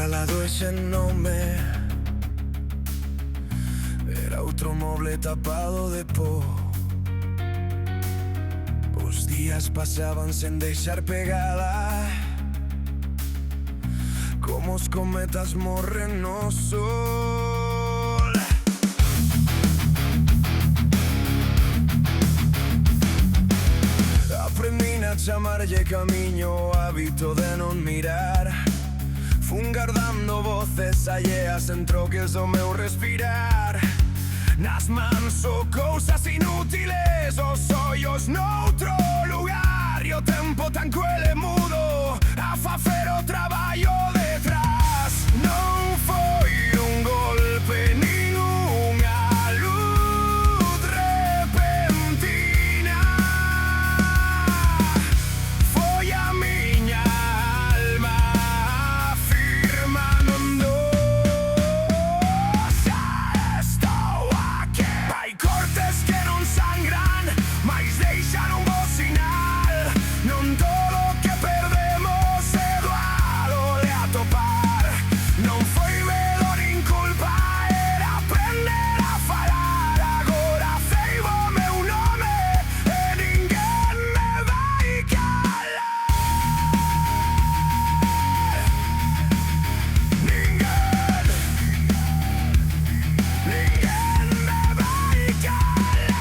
calado ese nome. Era outro moble tapado de po. Os días pasaban sen deixar pegada, como os cometas morren no sol. Aprendín a chamarlle camiño, hábito de non mirar. Fun guardando voces alleas en troques do meu respirar. Nas mans o cousas inútiles, os ollos noutro lugar. E o tempo tan cruel e mudo a facer o traballo detrás. Non foi un golpe nin unha luz repentina. Foi a miña alma afirmando: xa estou aquí. Hai cortes que non sangran, mais deixan un bo sinal. Non todo o que perdemos é doado de atopar. Non foi medo nin culpa, era aprender a falar. Agora ceibo o meu nome e ninguén me vai calar. Ninguén me vai calar.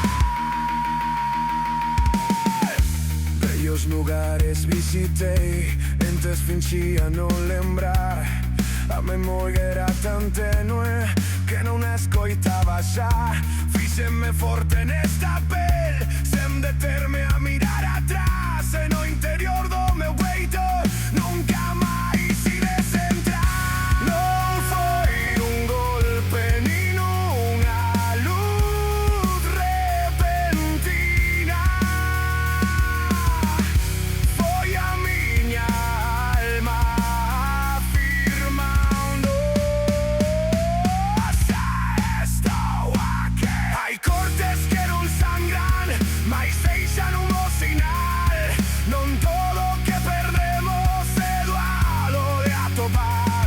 Bellos lugares visitei, entes finxía non lembrar. A memoria era tan tenue que non a escoitaba xa. Fíxenme forte nesta pel, sen determe a mirar atrás. E no interior do meu peito nunca máis ires entrar. Non foi un golpe nin unha luz repentina. Foi a miña alma afirmando: xa estou aquí. Hai cortes que non sangran, mais deixan un bo sinal. Non todo o que perdemos é doado de atopar.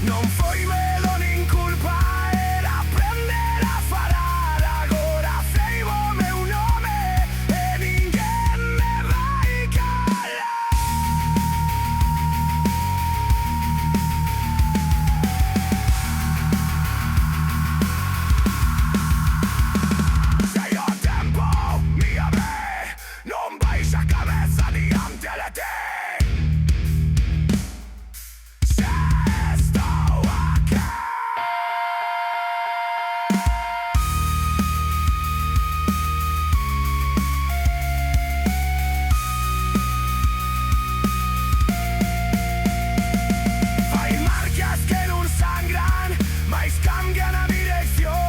Non foi medo nin culpa, era aprender a falar. Agora ceibo o meu nome e ninguén me vai calar. Se o tempo me abre, non baixa a cabeza diante de ti. Xa estou aquí. Hai marcas que non sangran, mais cambian a dirección.